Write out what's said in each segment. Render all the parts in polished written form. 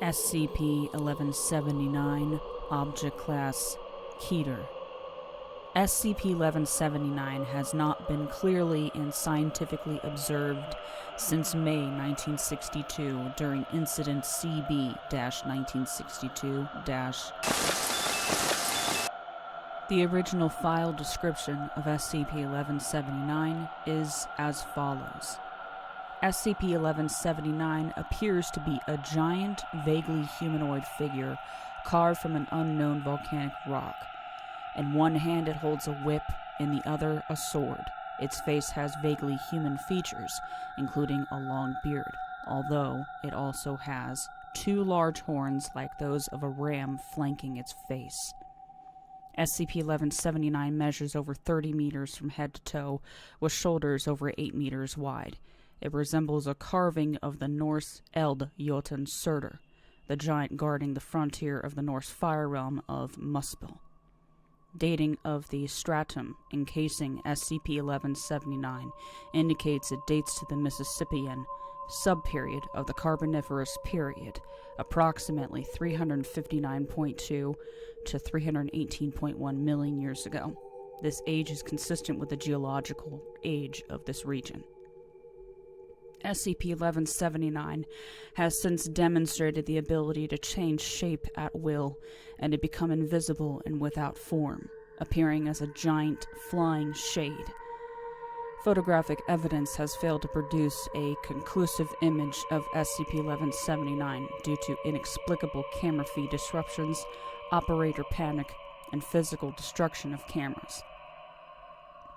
SCP-1179, Object Class Keter. SCP-1179 has not been clearly and scientifically observed since May 1962 during Incident CB-1962-. The original file description of SCP-1179 is as follows. SCP-1179 appears to be a giant, vaguely humanoid figure carved from an unknown volcanic rock. In one hand it holds a whip, in the other a sword. Its face has vaguely human features, including a long beard, although it also has two large horns like those of a ram flanking its face. SCP-1179 measures over 30 meters from head to toe, with shoulders over 8 meters wide. It resembles a carving of the Norse Eld Jotun Surtur, the giant guarding the frontier of the Norse fire realm of Muspel. Dating of the stratum encasing SCP-1179 indicates it dates to the Mississippian subperiod of the Carboniferous period, approximately 359.2 to 318.1 million years ago. This age is consistent with the geological age of this region. SCP-1179 has since demonstrated the ability to change shape at will and to become invisible and without form, appearing as a giant flying shade. Photographic evidence has failed to produce a conclusive image of SCP-1179 due to inexplicable camera feed disruptions, operator panic, and physical destruction of cameras.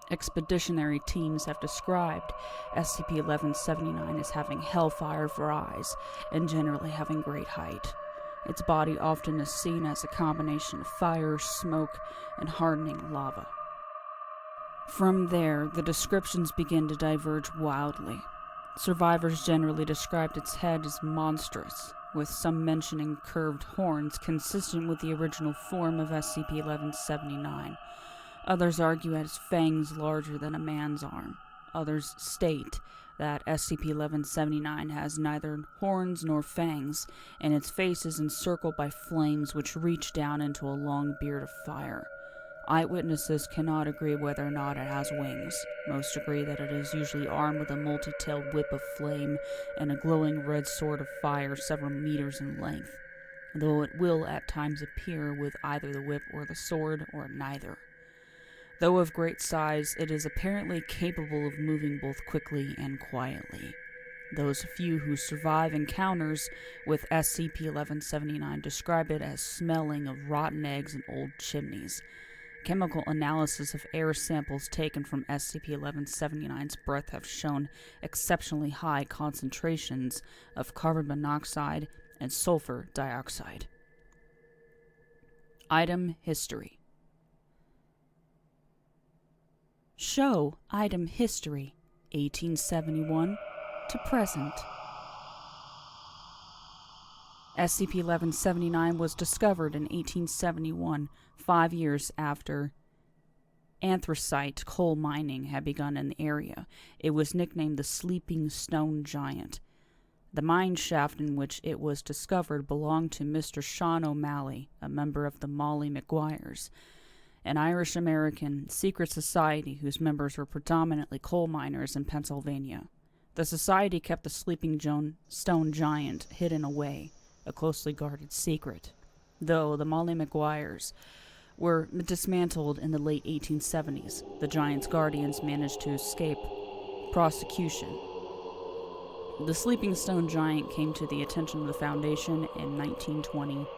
Expeditionary teams have described SCP-1179 as having hellfire for eyes and generally having great height. Its body often is seen as a combination of fire, smoke, and hardening lava. From there, the descriptions begin to diverge wildly. Survivors generally described its head as monstrous, with some mentioning curved horns consistent with the original form of SCP-1179. Others argue it has fangs larger than a man's arm. Others state that SCP-1179 has neither horns nor fangs, and its face is encircled by flames which reach down into a long beard of fire. Eyewitnesses cannot agree whether or not it has wings. Most agree that it is usually armed with a multi-tailed whip of flame and a glowing red sword of fire several meters in length, though it will at times appear with either the whip or the sword, or neither. Though of great size, it is apparently capable of moving both quickly and quietly. Those few who survive encounters with SCP-1179 describe it as smelling of rotten eggs and old chimneys. Chemical analysis of air samples taken from SCP-1179's breath have shown exceptionally high concentrations of carbon monoxide and sulfur dioxide. Item History. Show Item History, 1871 to present. SCP-1179 was discovered in 1871, 5 years after anthracite coal mining had begun in the area. It was nicknamed the Sleeping Stone Giant. The mine shaft in which it was discovered belonged to Mr. Sean O'Malley, a member of the Molly Maguires, an Irish-American secret society whose members were predominantly coal miners in Pennsylvania. The society kept the Sleeping Stone Giant hidden away, a closely guarded secret, though the Molly Maguires were dismantled in the late 1870s. The Giant's guardians managed to escape prosecution. The Sleeping Stone Giant came to the attention of the Foundation in 1920.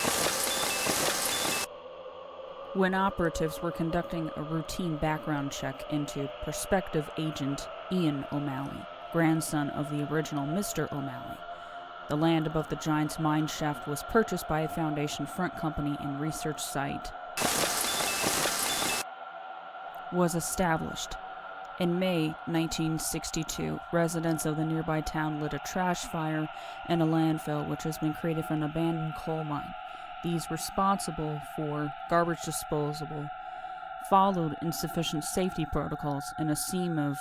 When operatives were conducting a routine background check into prospective agent Ian O'Malley, grandson of the original Mr. O'Malley. The land above the Giant's mine shaft was purchased by a Foundation front company and research site was established. In May 1962, residents of the nearby town lit a trash fire in a landfill which has been created from an abandoned coal mine. These responsible for garbage disposal followed insufficient safety protocols, and a seam of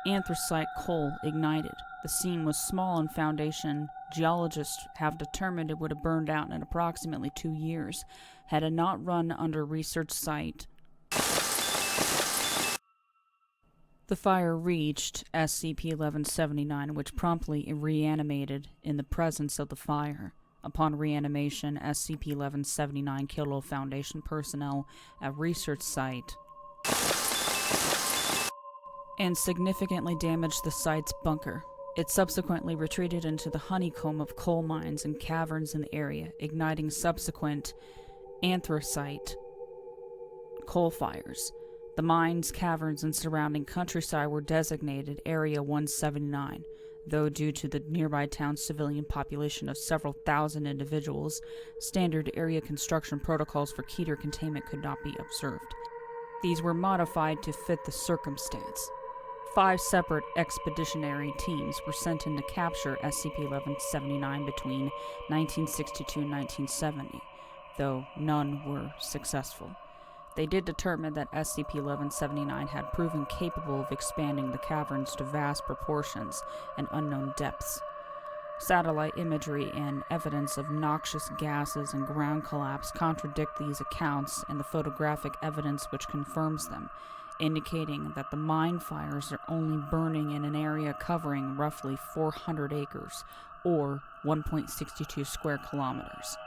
anthracite coal ignited. The scene was small, and Foundation geologists have determined it would have burned out in approximately 2 years had it not run under research site. The fire reached SCP-1179, which promptly reanimated in the presence of the fire. Upon reanimation, SCP-1179 killed all Foundation personnel at research site and significantly damaged the site's bunker. It subsequently retreated into the honeycomb of coal mines and caverns in the area, igniting subsequent anthracite coal fires. The mines, caverns, and surrounding countryside were designated Area 179, though due to the nearby town's civilian population of several thousand individuals, standard area construction protocols for Keter containment could not be observed. These were modified to fit the circumstance. 5 separate expeditionary teams were sent in to capture SCP-1179 between 1962 and 1970, though none were successful. They did determine that SCP-1179 had proven capable of expanding the caverns to vast proportions and unknown depths. Satellite imagery and evidence of noxious gases and ground collapse contradict these accounts, and the photographic evidence which confirms them, indicating that the mine fires are only burning in an area covering roughly 400 acres, or 1.62 square kilometers.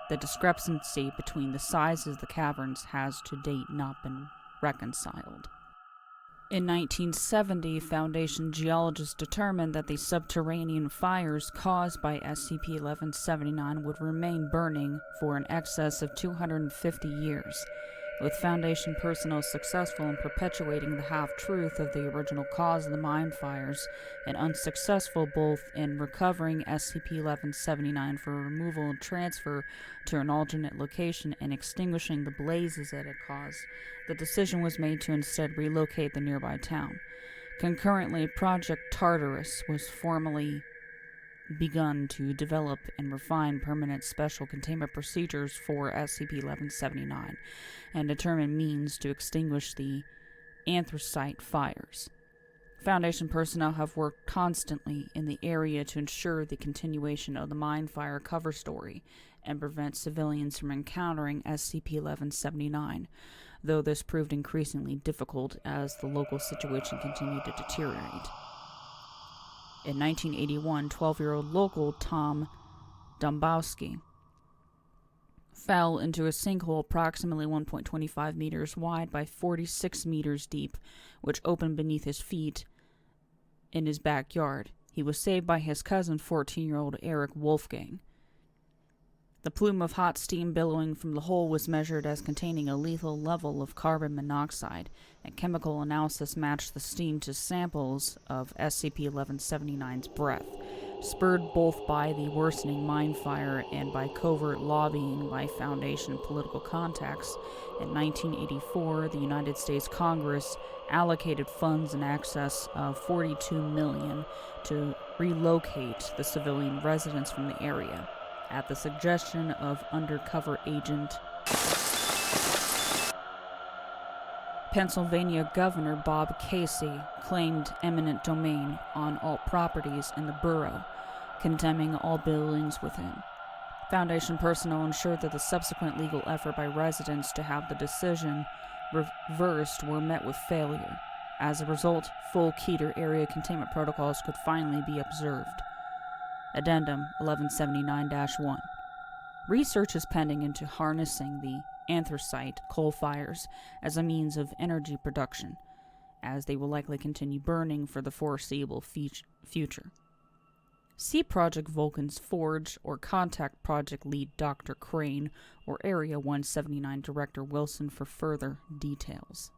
The discrepancy between the sizes of the caverns has to date not been reconciled. In 1970, Foundation geologists determined that the subterranean fires caused by SCP-1179 would remain burning for an excess of 250 years, with Foundation personnel successful in perpetuating the half-truth of the original cause of the mine fires, and unsuccessful both in recovering SCP-1179 for removal and transfer to an alternate location and extinguishing the blazes it had caused. The decision was made to instead relocate the nearby town. Concurrently, Project Tartarus was formally begun to develop and refine permanent special containment procedures for SCP-1179 and determine means to extinguish the anthracite fires. Foundation personnel have worked constantly in the area to ensure the continuation of the mine fire cover story and prevent civilians from encountering SCP-1179, though this proved increasingly difficult as the local situation continued to deteriorate. In 1981, 12-year-old local Tom Dombowski fell into a sinkhole approximately 1.25 meters wide by 46 meters deep, which opened beneath his feet in his backyard. He was saved by his cousin, 14-year-old Eric Wolfgang. The plume of hot steam billowing from the hole was measured as containing a lethal level of carbon monoxide, and chemical analysis matched the steam to samples of SCP-1179's breath, spurred both by the worsening mine fire and by covert lobbying by Foundation political contacts. In 1984, the United States Congress allocated funds in excess of $42 million to relocate the civilian residents from the area, at the suggestion of undercover agent Pennsylvania Governor Bob Casey claimed eminent domain on all properties in the borough, condemning all buildings within. Foundation personnel ensured that the subsequent legal effort by residents to have the decision reversed were met with failure. As a result, full Keter area containment protocols could finally be observed. Addendum 1179-1. Research is pending into harnessing the anthracite coal fires as a means of energy production, as they will likely continue burning for the foreseeable future. See Project Vulcan's Forge or contact Project Lead Dr. Crane or Area 179 Director Wilson for further details.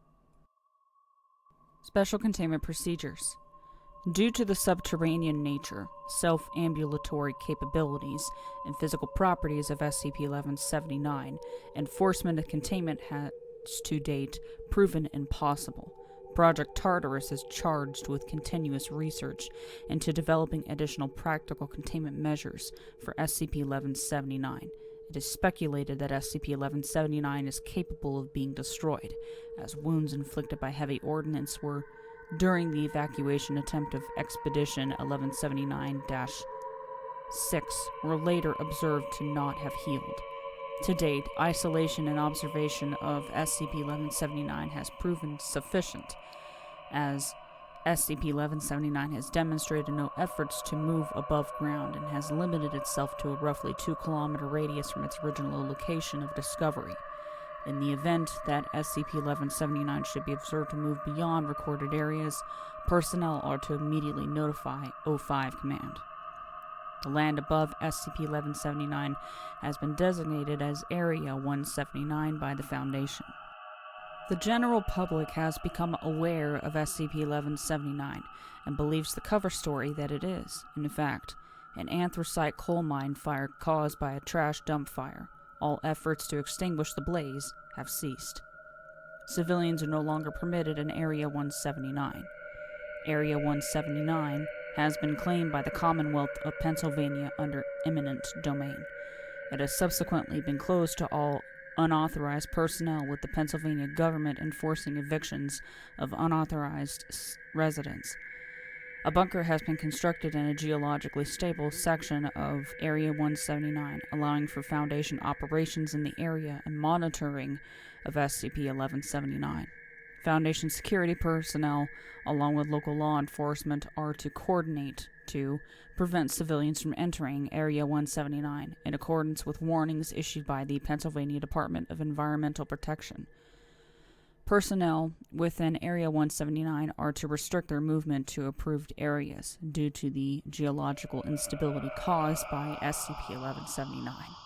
Special Containment Procedures. Due to the subterranean nature, self-ambulatory capabilities, and physical properties of SCP-1179, enforcement and containment has, to date, proven impossible. Project Tartarus is charged with continuous research into developing additional practical containment measures for SCP-1179. It is speculated that SCP-1179 is capable of being destroyed, as wounds inflicted by heavy ordnance were during the evacuation attempt of Expedition 1179-6 were later observed to not have healed. To date, isolation and observation of SCP-1179 has proven sufficient, as SCP-1179 has demonstrated no efforts to move above ground and has limited itself to a roughly 2-kilometer radius from its original location of discovery. In the event that SCP-1179 should be observed to move beyond recorded areas, personnel are to immediately notify O5 Command. The land above SCP-1179 has been designated as Area 179 by the Foundation. The general public has become aware of SCP-1179 and believes the cover story that it is, in fact, an anthracite coal mine fire caused by a trash dump fire. All efforts to extinguish the blaze have ceased. Civilians are no longer permitted in Area 179. Area 179 has been claimed by the Commonwealth of Pennsylvania under eminent domain. It has subsequently been closed to all unauthorized personnel, with the Pennsylvania government enforcing evictions of unauthorized residents. A bunker has been constructed in a geologically stable section of Area 179, allowing for Foundation operations in the area and monitoring of SCP-1179. Foundation security personnel, along with local law enforcement, are to coordinate to prevent civilians from entering Area 179 in accordance with warnings issued by the Pennsylvania Department of Environmental Protection. Personnel within Area 179 are to restrict their movement to approved areas due to the geological instability caused by SCP-1179.